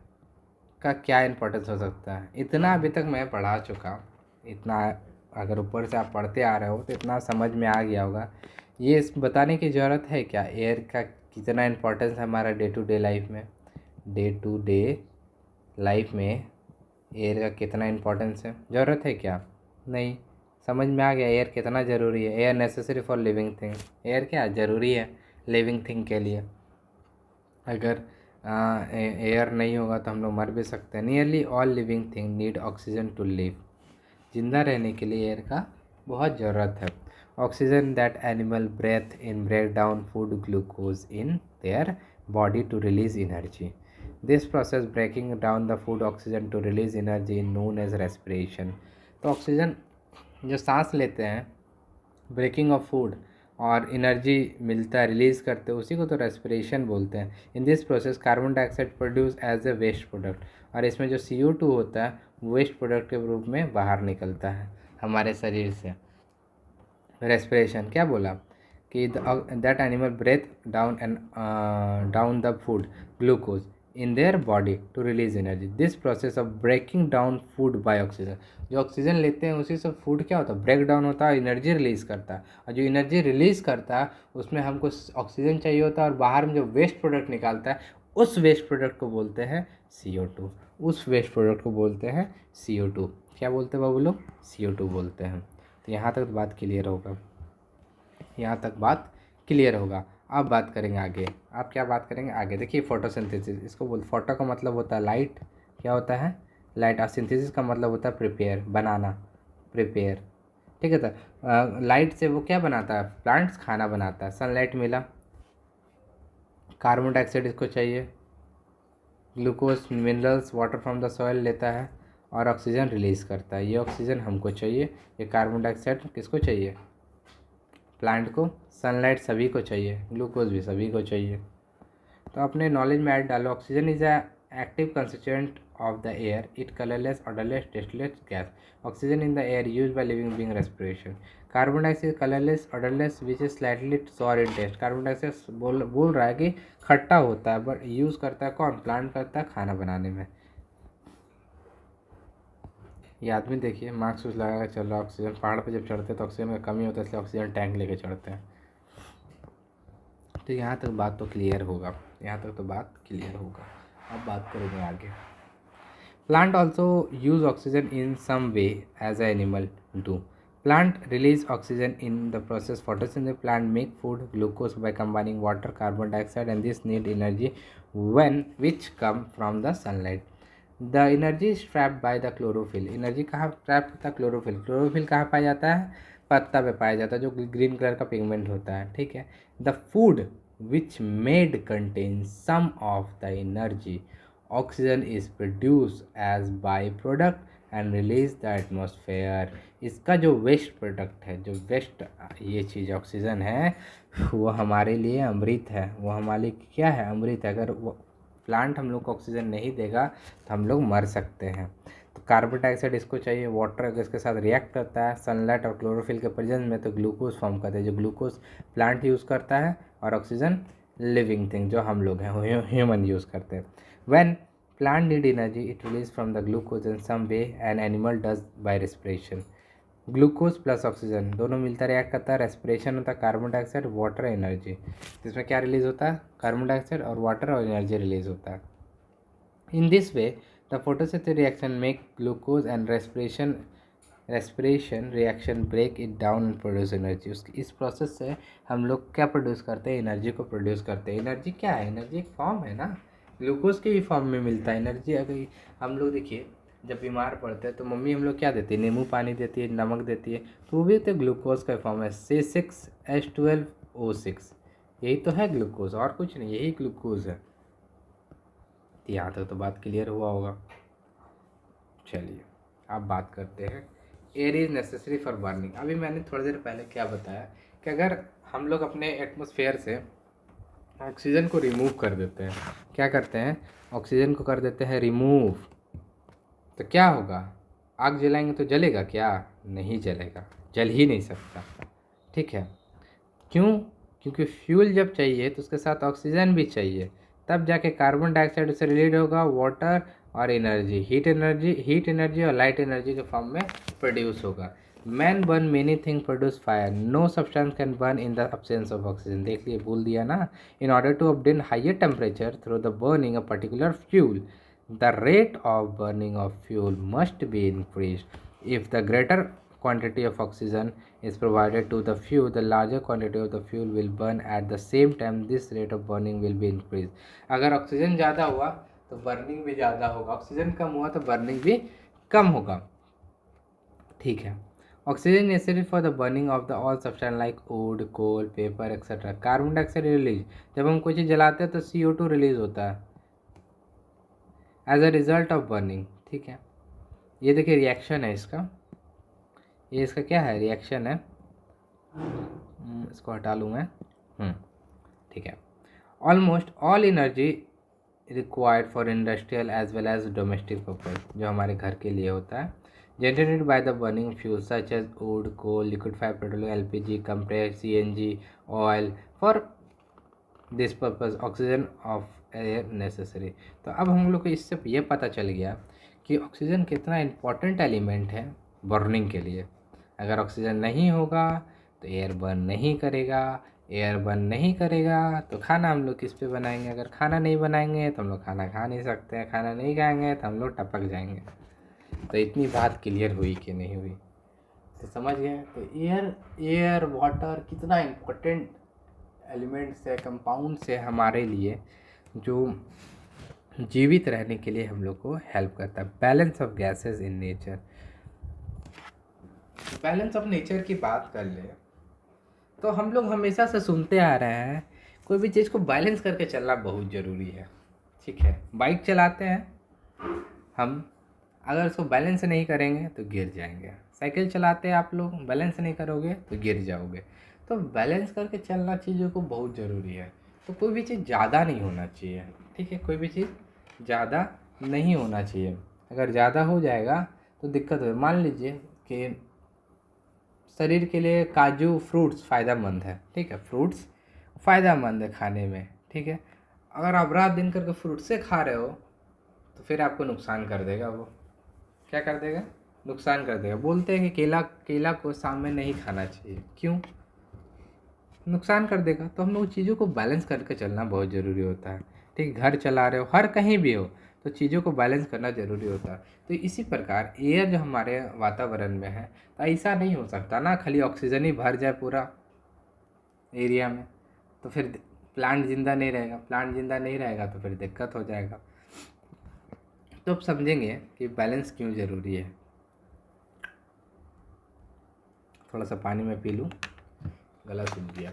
का क्या इम्पोर्टेंस हो सकता है। इतना अभी तक मैं पढ़ा चुका, इतना अगर ऊपर से आप पढ़ते आ रहे हो तो इतना समझ में आ गया होगा। ये इस बताने की ज़रूरत है क्या, एयर का कितना इम्पोर्टेंस है हमारा डे टू डे लाइफ में एयर का कितना इम्पोर्टेंस है, ज़रूरत है क्या? नहीं, समझ में आ गया एयर कितना ज़रूरी है। Air necessary for living thing, air क्या ज़रूरी है लिविंग थिंग के लिए। अगर एयर नहीं होगा तो हम लोग मर भी सकते हैं। Nearly all living thing need oxygen to live, जिंदा रहने के लिए एयर का बहुत ज़रूरत है। Oxygen that animal breathe in break down food glucose in their body to release energy. This process breaking down the food oxygen to release energy known as respiration. तो oxygen जो सांस लेते हैं, ब्रेकिंग ऑफ फूड और energy मिलता है, release करते हैं, उसी को तो रेस्पिरेशन बोलते हैं। In this process carbon dioxide produce as a waste product, और इसमें जो CO2 होता है वेस्ट प्रोडक्ट के रूप में बाहर निकलता है हमारे शरीर से। रेस्पिरेशन क्या बोला कि that animal breathe down and down the food glucose in their body to release energy. This process of breaking down food by oxygen, जो ऑक्सीजन लेते हैं उसी से फूड क्या होता है, ब्रेक डाउन होता है, एनर्जी रिलीज़ करता है। और जो एनर्जी रिलीज़ करता है उसमें हमको ऑक्सीजन चाहिए होता है, और बाहर में जो वेस्ट प्रोडक्ट निकालता है उस वेस्ट प्रोडक्ट को बोलते हैं CO2। उस वेस्ट प्रोडक्ट को बोलते हैं CO2। क्या बोलते हैं बाबू लोग? CO2 बोलते हैं। तो यहाँ तक बात क्लियर होगा, अब बात करेंगे आगे। आप क्या बात करेंगे आगे, देखिए फोटोसिंथेसिस, इसको बोल, फोटो का मतलब होता है लाइट, क्या होता है लाइट, और सिंथेसिस का मतलब होता है प्रिपेयर, बनाना, प्रिपेयर, ठीक है। तो लाइट से वो क्या बनाता है, प्लांट्स खाना बनाता है, सनलाइट मिला, कार्बन डाइऑक्साइड इसको चाहिए, glucose minerals water from the soil लेता है और ऑक्सीजन रिलीज़ करता है। ये ऑक्सीजन हमको चाहिए, ये कार्बन डाइऑक्साइड किसको चाहिए, प्लांट को, सनलाइट सभी को चाहिए, ग्लूकोज भी सभी को चाहिए। तो अपने नॉलेज में ऐड डालो। Oxygen is a active constituent of the air, it colourless odourless tasteless gas. Oxygen in the air use by living being respiration. Carbon dioxide colourless odourless which is slightly sour in taste. Carbon dioxide बोल रहा है कि खट्टा होता है, but use करता है कौन, प्लांट करता है खाना बनाने में। ये आदमी देखिए मास्क उस लगा कर चल रहा है, ऑक्सीजन पहाड़ पर जब चढ़ते हैं तो ऑक्सीजन का कमी होता है, इसलिए ऑक्सीजन टैंक लेके चढ़ते हैं। तो यहाँ तक बात तो क्लियर होगा, अब बात करेंगे आगे। Plant also use oxygen in some way as a animal do. Plant release oxygen in the process photosynthesis. Plant make food glucose by combining water carbon dioxide and this need energy when which come from the sunlight. The energy is trapped by the chlorophyll. Energy कहाँ trap होता है, chlorophyll. Chlorophyll कहाँ पाया जाता है, पत्ता पे पाया जाता है, जो ग्रीन कलर का पिगमेंट होता है, ठीक है। The food which made contain some of the energy, oxygen is produce as by product and release the atmosphere. इसका जो वेस्ट प्रोडक्ट है, जो वेस्ट ये चीज़ ऑक्सीजन है, वो हमारे लिए अमृत है, वो हमारे लिए क्या है, अमृत है। अगर वो प्लांट हम लोग को ऑक्सीजन नहीं देगा तो हम लोग मर सकते हैं। तो कार्बन डाइऑक्साइड इसको चाहिए, वाटर अगर इसके साथ रिएक्ट करता है सनलाइट और क्लोरोफिल के प्रेजेंस में तो ग्लूकोज फॉर्म करता है, जो ग्लूकोज प्लांट यूज़ करता है, और ऑक्सीजन लिविंग थिंग जो हम लोग हैं ह्यूमन यूज़ करते हैं। When plant need energy it release from the glucose in some way an animal does by respiration. Glucose plus oxygen दोनों मिलता रिएक्ट करता है, रेस्पिरेशन होता है कार्बन डाइऑक्साइड वाटर एनर्जी, इसमें क्या रिलीज होता है कार्बन डाइऑक्साइड और वाटर और एनर्जी रिलीज होता है। In this way the photosynthesis reaction make glucose and respiration reaction break it down and produce energy। उसकी इस प्रोसेस से हम लोग क्या प्रोड्यूस करते हैं, एनर्जी को प्रोड्यूस करते हैं। एनर्जी क्या है, एनर्जी एक फॉर्म है ना, ग्लूकोज के भी फॉर्म में मिलता है एनर्जी। अगर हम लोग देखिए जब बीमार पड़ते हैं तो मम्मी हम लोग क्या देती है, नींबू पानी देती है, नमक देती है, तो वो भी तो ग्लूकोज का फॉर्म है, C6H12O6, यही तो है ग्लूकोज और कुछ नहीं, यही ग्लूकोज है। यहाँ तक तो बात क्लियर हुआ होगा। चलिए अब बात करते हैं air is necessary for burning. अभी मैंने थोड़ी देर पहले क्या बताया कि अगर हम लोग अपने एटमॉस्फेयर से ऑक्सीजन को रिमूव कर देते हैं, क्या करते हैं ऑक्सीजन को कर देते हैं रिमूव, तो क्या होगा, आग जलाएंगे तो जलेगा क्या, नहीं जलेगा, जल ही नहीं सकता। ठीक है, क्यों, क्योंकि फ्यूल जब चाहिए तो उसके साथ ऑक्सीजन भी चाहिए, तब जाके कार्बन डाइऑक्साइड उससे रिलीज होगा, वाटर और एनर्जी, हीट एनर्जी और लाइट एनर्जी के फॉर्म में प्रोड्यूस होगा। Man burn many thing produce fire, no substance can burn in the absence of oxygen. देख लिए, बोल दिया ना। In order to obtain higher temperature through the burning a particular fuel the rate of burning of fuel must be increased. If the greater quantity of oxygen is provided to the fuel, the larger quantity of the fuel will burn at the same time. This rate of burning will be increased. अगर oxygen ज़्यादा हुआ तो burning भी ज़्यादा होगा, oxygen कम हुआ तो burning भी कम होगा। ठीक है, oxygen necessary for the burning of the all substance like wood, coal, paper etcetera. Carbon dioxide release, जब हम कोई चीज़ जलाते हैं तो CO2 रिलीज होता है as a result of burning. ठीक है, ये देखिए रिएक्शन है इसका, ये इसका क्या है, रिएक्शन है। इसको हटा लूँ मैं। ठीक है, almost all energy required for industrial as well as domestic purpose, जो हमारे घर के लिए होता है, generated by the burning fuel such as wood, coal, liquefied petroleum, LPG, compressed CNG, oil. For this purpose oxygen of air necessary. तो अब हम लोग को इससे ये पता चल गया कि ऑक्सीजन कितना इम्पोर्टेंट एलिमेंट है बर्निंग के लिए। अगर ऑक्सीजन नहीं होगा तो एयर बर्न नहीं करेगा, एयर बर्न नहीं करेगा तो खाना हम लोग किस पे बनाएंगे, अगर खाना नहीं बनाएंगे तो हम लोग खाना खा नहीं सकते हैं, खाना नहीं खाएंगे तो हम लोग टपक जाएंगे। तो इतनी बात क्लियर हुई कि नहीं हुई, तो समझ गए। तो एयर वाटर कितना इम्पोर्टेंट एलिमेंट्स है, कंपाउंड्स है हमारे लिए, जो जीवित रहने के लिए हम लोग को हेल्प करता है। Balance of gases in nature, balance of nature की बात कर ले तो हम लोग हमेशा से सुनते आ रहे हैं कोई भी चीज़ को बैलेंस करके चलना बहुत ज़रूरी है। ठीक है, बाइक चलाते हैं हम, अगर उसको बैलेंस नहीं करेंगे तो गिर जाएंगे। साइकिल चलाते हैं आप लोग, बैलेंस नहीं करोगे तो गिर जाओगे। तो बैलेंस करके चलना चीज़ों को बहुत ज़रूरी है। तो कोई भी चीज़ ज़्यादा नहीं होना चाहिए। ठीक है, कोई भी चीज़ ज़्यादा नहीं होना चाहिए, अगर ज़्यादा हो जाएगा तो दिक्कत हो। मान लीजिए कि शरीर के लिए काजू फ्रूट्स फ़ायदेमंद है, ठीक है, फ्रूट्स फ़ायदेमंद है खाने में। ठीक है, अगर आप रात दिन करके फ्रूट से खा रहे हो तो फिर आपको नुकसान कर देगा। वो क्या कर देगा, नुकसान कर देगा। बोलते हैं कि केला को शाम में नहीं खाना चाहिए, क्यों, नुकसान कर देगा। तो हम लोग चीज़ों को बैलेंस करके चलना बहुत ज़रूरी होता है। ठीक, घर चला रहे हो, हर कहीं भी हो, तो चीज़ों को बैलेंस करना ज़रूरी होता है। तो इसी प्रकार एयर जो हमारे वातावरण में है, तो ऐसा नहीं हो सकता ना खाली ऑक्सीजन ही भर जाए पूरा एरिया में, तो फिर प्लांट जिंदा नहीं रहेगा, प्लांट जिंदा नहीं रहेगा तो फिर दिक्कत हो जाएगा। तो अब समझेंगे कि बैलेंस क्यों ज़रूरी है। थोड़ा सा पानी में पी लूँ, गला सूख गया।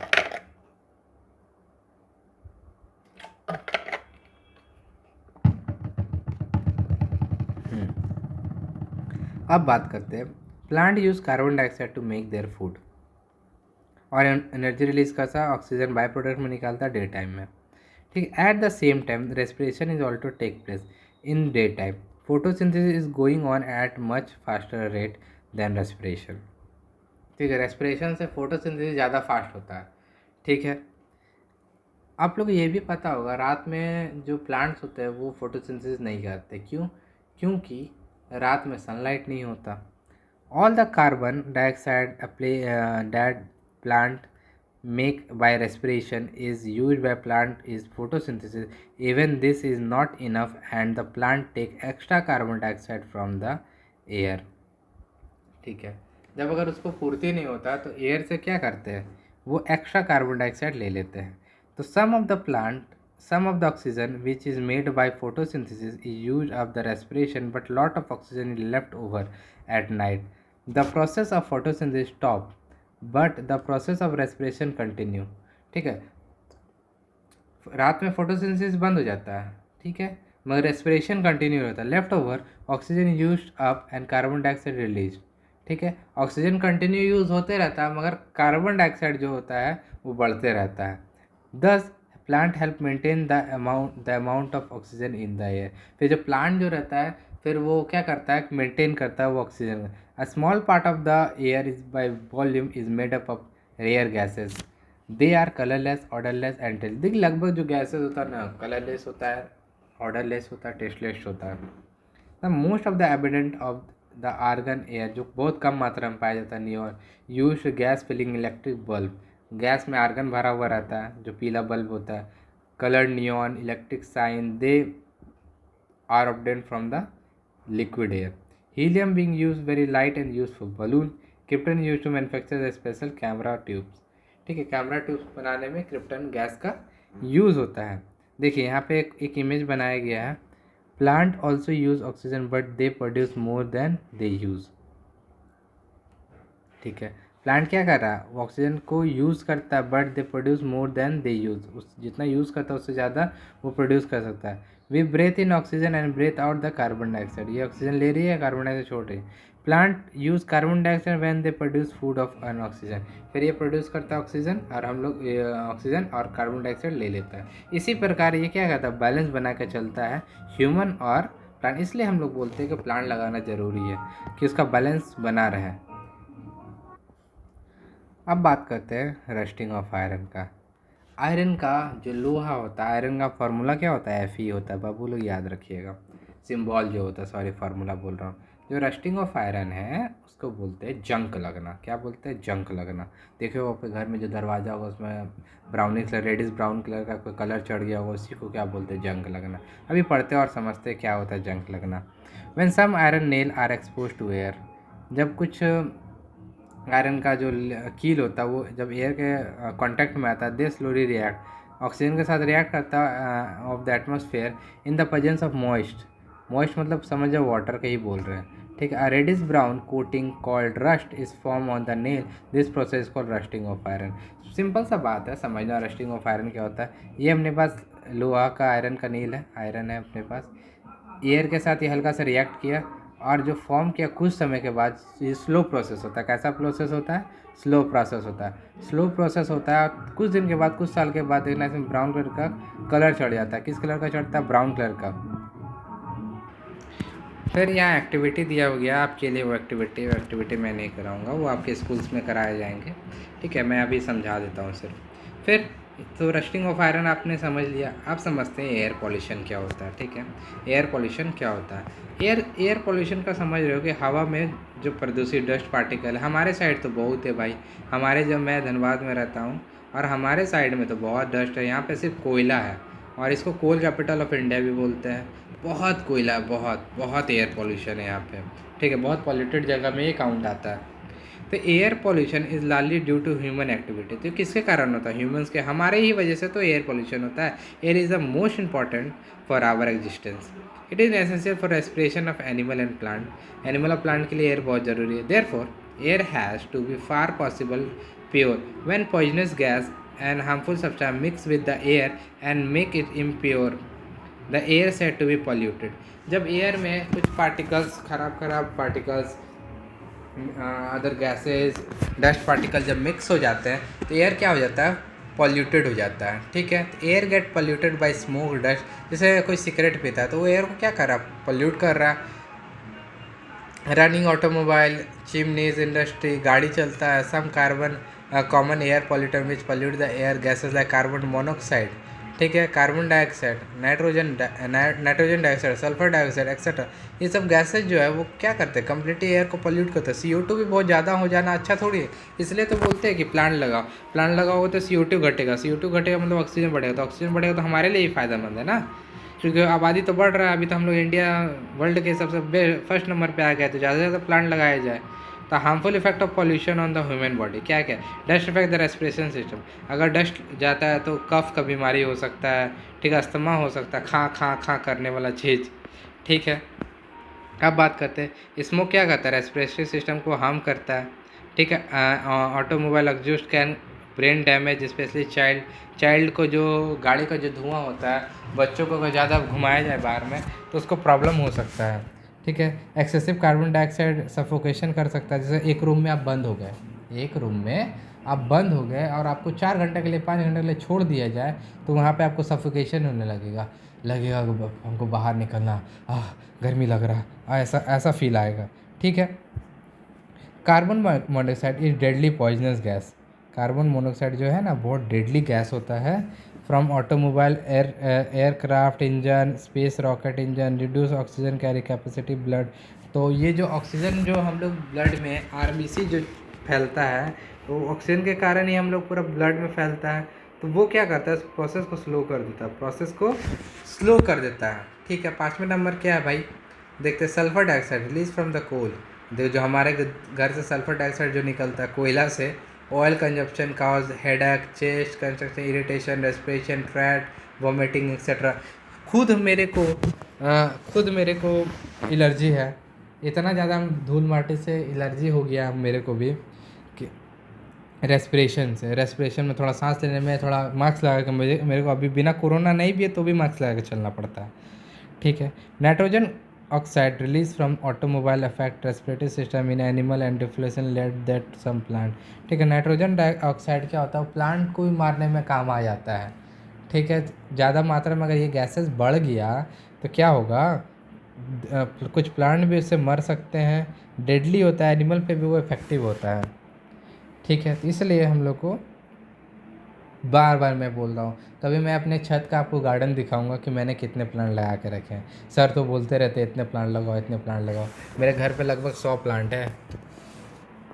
अब बात करते हैं, plant use carbon dioxide to make their food, और एनर्जी रिलीज करता है, ऑक्सीजन बाय प्रोडक्ट में निकालता है डे टाइम में। ठीक, at the same time respiration is also take place in day time photosynthesis is going on at much faster rate than respiration. ठीक है, रेस्पिरेशन से फोटोसिंथेसिस ज़्यादा फास्ट होता है। ठीक है, आप लोग ये भी पता होगा रात में जो प्लांट्स होते हैं वो फोटोसिंथेसिस नहीं करते। क्यों? क्योंकि रात में सनलाइट नहीं होता। All the carbon dioxide that plant make by respiration is used by plant is photosynthesis. Even this is not enough and the plant take extra carbon dioxide from the air. ठीक है, जब अगर उसको पूर्ति नहीं होता तो एयर से क्या करते हैं, वो एक्स्ट्रा कार्बन डाइऑक्साइड ले लेते हैं। तो some of the oxygen which is made by photosynthesis is used of the respiration but lot of oxygen is left over at night. The process of photosynthesis stop but the process of respiration continue. ठीक है, रात में photosynthesis बंद हो जाता है। ठीक है, मगर रेस्पिरेशन कंटिन्यू रहता है। Left over oxygen use up and carbon dioxide release. ठीक है, ऑक्सीजन कंटिन्यू यूज होते रहता है मगर कार्बन डाइऑक्साइड जो होता है वो बढ़ते रहता है। दस plant help maintain the amount of oxygen in the air. फिर जो प्लांट जो रहता है फिर वो क्या करता है, मेंटेन करता है वो oxygen. A small part of the air is by volume is made up of rare gases. They are colourless, odourless and taste. देखिए लगभग जो गैसेज होता है ना, कलरलेस होता है, ऑर्डरलेस होता है, टेस्टलेस होता है। The most of the abundant of the argon air, जो बहुत कम मात्रा में पाया जाता है, neon use gas filling electric bulb. Gas में आर्गन भरा हुआ रहता है जो पीला बल्ब होता है। Coloured neon, electric sign, they are obtained from the liquid air. Helium being used very light and useful. Balloon. Krypton used to manufacture the special camera tubes. ठीक है, कैमरा ट्यूब्स बनाने में क्रिप्टन गैस का use होता है। देखिए यहाँ पे एक इमेज बनाया गया है। Plant also use oxygen but they produce more than they use. ठीक है, प्लांट क्या कर रहा है, वो ऑक्सीजन को यूज़ करता है but they produce more than they use. उस जितना यूज़ करता है उससे ज़्यादा वो प्रोड्यूस कर सकता है। We breathe in oxygen and breathe out the carbon dioxide. ये ऑक्सीजन ले रही है, कार्बन डाइऑक्साइड छोड़ रही है। Plant use carbon dioxide when they produce food of an oxygen. फिर ये प्रोड्यूस करता है ऑक्सीजन और हम लोग ऑक्सीजन और कार्बन डाइऑक्साइड ले लेता है। इसी प्रकार ये क्या करता है, बैलेंस बना के चलता है ह्यूमन और प्लांट। इसलिए हम लोग बोलते हैं कि प्लांट लगाना ज़रूरी है कि उसका बैलेंस बना रहे। अब बात करते हैं रस्टिंग ऑफ आयरन का। आयरन का जो लोहा होता है, आयरन का फार्मूला क्या होता है, Fe होता है। बाबू लोग याद रखिएगा, सिंबल जो होता है, सॉरी फार्मूला बोल रहा हूँ। जो रस्टिंग ऑफ आयरन है उसको बोलते हैं जंक लगना। क्या बोलते हैं, जंक लगना। देखिए वो आपके घर में जो दरवाज़ा होगा उसमें brownish colour, reddish brown colour का कोई कलर चढ़ गया होगा, उसी को क्या बोलते हैं, जंक लगना। अभी पढ़ते हैं और समझते हैं क्या होता है जंक लगना। When some iron nail are expose to air, जब कुछ आयरन का जो कील होता है वो जब एयर के कांटेक्ट में आता है, दे स्लोली रिएक्ट, ऑक्सीजन के साथ रिएक्ट करता है of the atmosphere in the presence of moist. Moist मतलब समझ जाओ वाटर का ही बोल रहे हैं। ठीक है, reddish brown coating called rust is form on the nail. This process called rusting of iron. Simple सा बात है, समझना रस्टिंग ऑफ आयरन क्या होता है। ये अपने पास लोहा का आयरन का नील है, आयरन है अपने पास। एयर के साथ ये हल्का सा रिएक्ट किया और जो फॉर्म किया कुछ समय के बाद ये स्लो प्रोसेस होता है। कैसा प्रोसेस होता है, स्लो प्रोसेस होता है। स्लो प्रोसेस होता है, कुछ दिन के बाद, कुछ साल के बाद देखना इसमें ब्राउन कलर का कलर चढ़ जाता है। किस कलर का चढ़ता है, ब्राउन कलर का। फिर यहाँ एक्टिविटी दिया हो गया आपके लिए, वो एक्टिविटी मैं नहीं कराऊंगा, वो आपके स्कूल्स में कराए जाएंगे। ठीक है, मैं अभी समझा देता हूँ सिर्फ। फिर तो रस्टिंग ऑफ आयरन आपने समझ लिया। आप समझते हैं एयर पॉल्यूशन क्या होता है। ठीक है, एयर पॉल्यूशन क्या होता है। एयर पॉल्यूशन का समझ रहे हो कि हवा में जो प्रदूषित डस्ट पार्टिकल है, हमारे साइड तो बहुत है भाई। हमारे जब मैं धनबाद में रहता हूँ और हमारे साइड में तो बहुत डस्ट है। यहाँ पे सिर्फ कोयला है और इसको कोल कैपिटल ऑफ इंडिया भी बोलते हैं। बहुत कोयला है, बहुत एयर पॉल्यूशन है यहाँ पे। ठीक है, बहुत पॉल्यूटेड जगह में ये काउंट आता है। तो air pollution is largely due to human activity. तो किसके कारण होता है, ह्यूमंस के, हमारे ही वजह से तो एयर पॉल्यूशन होता है। Air is the most important for our existence. It is essential for respiration of animal and plant. Animal और प्लांट के लिए एयर बहुत ज़रूरी है। Therefore air has to be far possible pure. When poisonous gas and harmful substance mix with the air and make it impure, the air said to be polluted. जब air में कुछ particles, खराब particles, other gases, dust particle जब mix हो जाते हैं तो air क्या हो जाता है, पॉल्यूटेड हो जाता है। ठीक है, air get polluted by smoke dust. जैसे कोई सिगरेट पीता है तो वो एयर को क्या कर रहा है, पॉल्यूट कर रहा है। रनिंग ऑटोमोबाइल, चिमनीज इंडस्ट्री, गाड़ी चलता है, some carbon common air polluter which pollute the air gases like carbon monoxide, ठीक है, carbon dioxide, nitrogen dioxide, sulphur dioxide etcetera. ये सब गैसेज जो है वो क्या करते हैं, कम्प्लीटली एयर को पॉल्यूट करते हैं। CO2 भी बहुत ज़्यादा हो जाना अच्छा थोड़ी है, इसलिए तो बोलते हैं कि प्लांट लगाओ। प्लांट लगाओगे तो CO2 घटेगा, CO2 घटेगा मतलब ऑक्सीजन बढ़ेगा, तो ऑक्सीजन बढ़ेगा तो हमारे लिए ही फ़ायदेमंद है ना, क्योंकि आबादी तो बढ़ रहा है। अभी तो हम लोग इंडिया वर्ल्ड के सबसे फर्स्ट नंबर पे आ गए, तो ज़्यादा से ज़्यादा प्लांट लगाया जाए। तो harmful effect of pollution on the human body क्या क्या, dust effect the respiration system. अगर डस्ट जाता है तो कफ का बीमारी हो सकता है, ठीक है, अस्थमा हो सकता है, खा करने वाला चीज़। ठीक है, अब बात करते हैं स्मोक क्या करता है, रेस्पिरेटरी सिस्टम को हार्म करता है। ठीक है, automobile exhaust can brain damage specially child को, जो गाड़ी का जो धुआं होता है, बच्चों को अगर ज़्यादा घुमाया जाए बाहर में तो उसको प्रॉब्लम हो सकता है। ठीक है, एक्सेसिव कार्बन डाइऑक्साइड सफोकेशन कर सकता है। जैसे एक रूम में आप बंद हो गए, एक रूम में आप बंद हो गए और आपको 4 घंटे के लिए 5 घंटे के लिए छोड़ दिया जाए तो वहाँ पे आपको सफोकेशन होने लगेगा हमको बाहर निकलना, गर्मी लग रहा, ऐसा ऐसा फील आएगा। ठीक है, carbon monoxide is deadly poisonous gas. Carbon monoxide जो है ना बहुत डेडली गैस होता है। From automobile, aircraft engine, space rocket engine, reduce oxygen carry capacity blood. तो ये जो ऑक्सीजन जो हम लोग ब्लड में RBC जो फैलता है, तो ऑक्सीजन के कारण ही हम लोग पूरा ब्लड में फैलता है। तो वो क्या करता है, प्रोसेस को स्लो कर देता है, प्रोसेस को स्लो कर देता है। ठीक है, 5वें नंबर क्या है भाई, देखते हैं sulphur dioxide release from the coal. देखो जो हमारे घर से सल्फर डाइऑक्साइड जो निकलता है कोयला से, oil consumption cause headache, chest construction, irritation, respiration, fat, vomiting etcetera. खुद मेरे को एलर्जी है, इतना ज़्यादा धूल माटी से एलर्जी हो गया मेरे को भी कि रेस्पिरेशन में थोड़ा सांस लेने में थोड़ा मास्क लगा के मेरे को अभी बिना कोरोना नहीं भी है तो भी मास्क लगा के चलना पड़ता है। ठीक है, nitrogen oxide release from automobile affect respiratory system in animal and deflation let that some plant. ठीक है, नाइट्रोजन डाइऑक्साइड क्या होता है, प्लांट को भी मारने में काम आ जाता है। ठीक है, ज़्यादा मात्रा में अगर ये गैसेस बढ़ गया तो क्या होगा, कुछ प्लांट भी उससे मर सकते हैं, डेडली होता है, एनिमल पे भी वो इफेक्टिव होता है। ठीक है, तो इसलिए हम लोग को बार बार मैं बोल रहा हूँ, कभी मैं अपने छत का आपको गार्डन दिखाऊंगा कि मैंने कितने प्लांट लगा के रखे हैं। सर तो बोलते रहते इतने प्लांट लगाओ, इतने प्लांट लगाओ। मेरे घर पे लगभग 100 प्लांट है,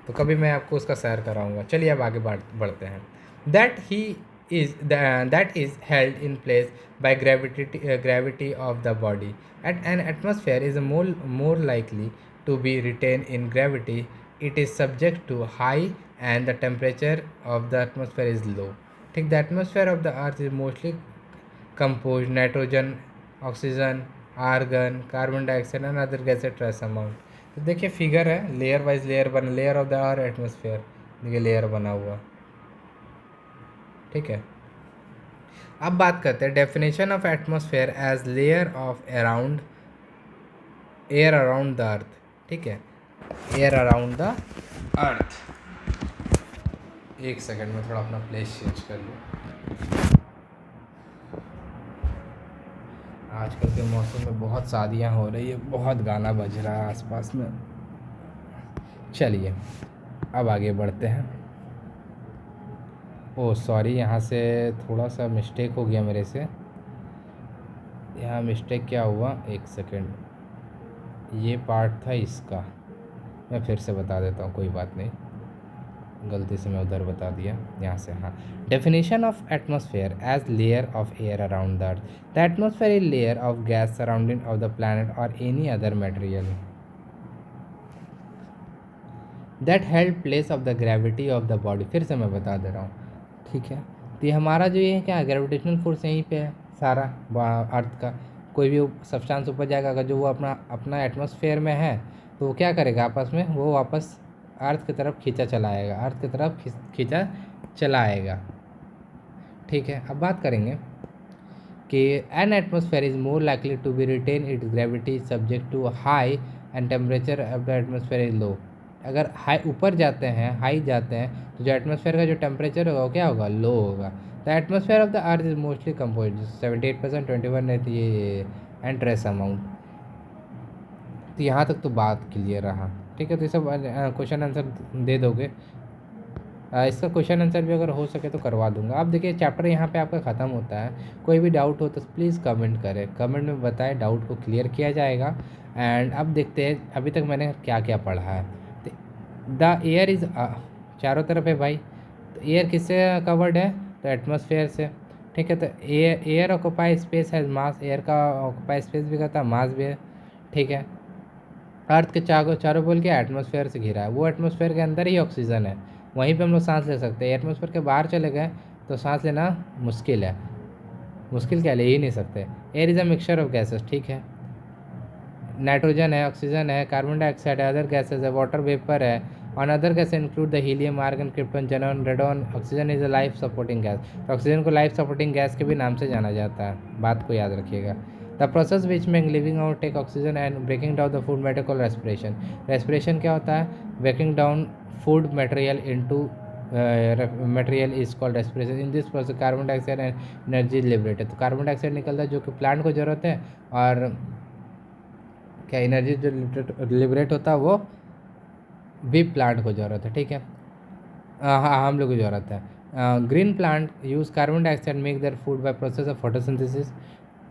तो कभी मैं आपको उसका सैर कराऊंगा। चलिए अब आगे बढ़ते हैं। दैट ही that is held in place by gravity of the body at an atmosphere is more likely to be retain in gravity. It is subject to high and the temperature of the atmosphere is low. ठीक, the atmosphere of the earth is mostly compose nitrogen, oxygen, argon, carbon dioxide and other gases trace amount. तो देखिए figure है, layer wise layer of the earth atmosphere, देखिए layer बना हुआ। ठीक है, अब बात करते हैं definition of atmosphere as layer of around air around the अर्थ। ठीक है, एयर अराउंड द अर्थ। एक सेकंड में थोड़ा अपना प्लेस चेंज कर लूँ। आजकल के मौसम में बहुत शादियाँ हो रही है, बहुत गाना बज रहा है आसपास में। चलिए अब आगे बढ़ते हैं। ओह सॉरी, यहाँ से थोड़ा सा मिस्टेक हो गया मेरे से। यहाँ मिस्टेक क्या हुआ, एक सेकंड, ये पार्ट था इसका, मैं फिर से बता देता हूँ, कोई बात नहीं, गलती से मैं उधर बता दिया। यहाँ से, हाँ, definition of atmosphere as layer of air around the earth. The atmosphere is layer of gas surrounding of the planet और any other material that held place of the gravity of the body. फिर से मैं बता दे रहा हूँ। ठीक है, तो ये हमारा जो ये क्या है, ग्रेविटेशनल फोर्स यहीं पे है सारा अर्थ का। कोई भी सब्सटेंस ऊपर जाएगा, अगर जो वो अपना अपना एटमॉस्फेयर में है तो वो क्या करेगा, आपस में वो वापस अर्थ की तरफ खींचा चलाएगा, अर्थ की तरफ खींचा चलाएगा। ठीक है, अब बात करेंगे कि an atmosphere is more likely to be retain its gravity subject to high and temperature of the atmosphere is low. अगर हाई ऊपर जाते हैं, हाई जाते हैं, तो जो एटमॉस्फेयर का जो टेम्परेचर होगा वो क्या होगा, लो होगा। The atmosphere of the earth is mostly compose 78%, 21 रहती है एंड ट्रेस अमाउंट। तो यहाँ तक तो बात क्लियर रहा, ठीक है। तो ये सब क्वेश्चन आंसर दे दोगे। इसका क्वेश्चन आंसर भी अगर हो सके तो करवा दूंगा। अब देखिए चैप्टर यहाँ पे आपका ख़त्म होता है। कोई भी डाउट हो तो प्लीज़ कमेंट करें, कमेंट में बताएं, डाउट को क्लियर किया जाएगा। एंड अब देखते हैं अभी तक मैंने क्या क्या पढ़ा है। द एयर इज़, चारों तरफ है भाई। तो एयर किससे कवर्ड है? तो एटमॉस्फेयर से, ठीक है। तो air occupy space has mass, air का ऑक्यूपाई स्पेस भी कहता है, मास भी है, ठीक है। अर्थ के चारों बोल के एटमॉस्फेयर से घिरा है, वो एटमॉस्फेयर के अंदर ही ऑक्सीजन है, वहीं पे हम लोग सांस ले सकते हैं। एटमॉस्फेयर के बाहर चले गए तो सांस लेना मुश्किल है, मुश्किल क्या, ले ही नहीं सकते। Air is a mixture of gases, ठीक है। नाइट्रोजन है, ऑक्सीजन है, कार्बन डाइऑक्साइड है, अदर गैसेस है, वाटर वेपर है। On other gas include the helium, argon, krypton, xenon, radon. Oxygen is a life supporting gas. तो ऑक्सीजन को life supporting gas के भी नाम से जाना जाता है, बात को याद रखिएगा। The process which make living out take oxygen and breaking down the food matter call respiration. Respiration क्या होता है? Breaking down food material into material is called respiration. In this process carbon dioxide and energy liberated. तो carbon dioxide निकलता है जो कि plant को ज़रूरत है, और क्या एनर्जी जो लिबरेट होता है वो भी प्लांट को ज़रूरत है, ठीक है। हाँ, हम लोग को ज़रूरत है। Green plant use carbon dioxide make their food by process of photosynthesis.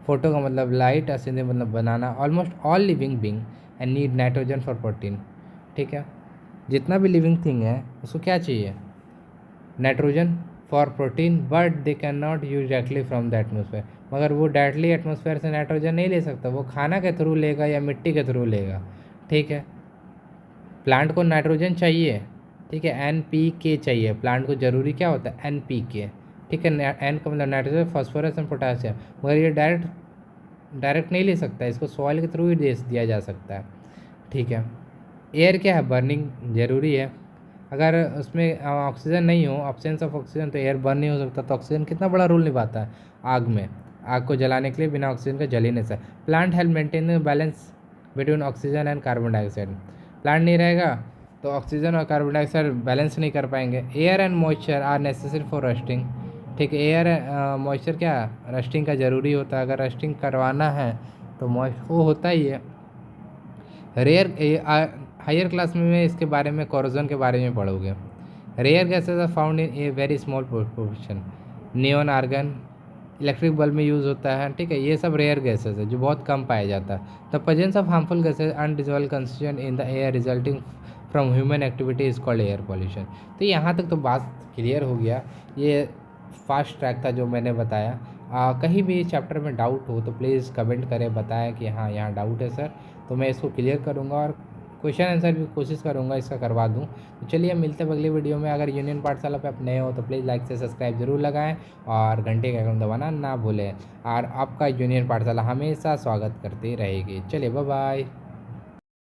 Photo का मतलब लाइट, सिंथेसिस मतलब बनाना। Almost all living being and need nitrogen for protein, ठीक है। जितना भी लिविंग थिंग है उसको क्या चाहिए? Nitrogen for protein, but they can not use directly from the atmosphere. मगर वो डायरेक्टली एटमोसफेयर से नाइट्रोजन नहीं ले सकता, वो खाना के थ्रू लेगा या मिट्टी के थ्रू लेगा, ठीक है। प्लांट को नाइट्रोजन चाहिए, ठीक है, NPK चाहिए। प्लांट को ज़रूरी क्या होता है? NPK, ठीक है। एन का मतलब नाइट्रोजन, फास्फोरस एंड पोटासियम। मगर ये डायरेक्ट नहीं ले सकता, इसको सॉइल के थ्रू ही दे दिया जा सकता है, ठीक है। एयर क्या है? बर्निंग ज़रूरी है। अगर उसमें ऑक्सीजन नहीं हो, ऑब्सेंस ऑफ ऑक्सीजन, तो एयर बर्न नहीं हो सकता। तो ऑक्सीजन कितना बड़ा रोल निभाता है आग में? आग को जलाने के लिए बिना ऑक्सीजन का जल ही नहीं सकता। Plant help maintain balance between oxygen and carbon dioxide. Plant नहीं रहेगा तो ऑक्सीजन और कार्बन डाइऑक्साइड बैलेंस नहीं कर पाएंगे। Air and moisture are necessary for rusting, ठीक है। एयर मॉइस्चर क्या, रस्टिंग का ज़रूरी होता है। अगर रस्टिंग करवाना है तो मॉइस्ट वो होता ही है। रेयर हायर क्लास में इसके बारे में, कोरोजन के बारे में पढ़ोगे। Rare gases are found in a very small proportion. Neon, argon, electric bulb में यूज़ होता है, ठीक है। ये सब रेयर गैसेज है जो बहुत कम पाया जाता है। The presence of harmful gases undissolved constituent in the air resulting from human activity is called air pollution. तो यहाँ तक तो बात क्लियर हो गया। ये फास्ट ट्रैक था जो मैंने बताया। कहीं भी चैप्टर में डाउट हो तो प्लीज़ कमेंट करें, बताएं कि हाँ यहाँ डाउट है सर, तो मैं इसको क्लियर करूँगा और क्वेश्चन आंसर भी कोशिश करूँगा इसका करवा दूँ। तो चलिए मिलते हैं अगली वीडियो में। अगर यूनियन पाठशाला पे आप नए हो तो प्लीज़ लाइक से सब्सक्राइब जरूर लगाएं और घंटे का आइकन दबाना ना भूलें। और आपका यूनियन पाठशाला हमेशा स्वागत करती रहेगी। चलिए बाय बाय।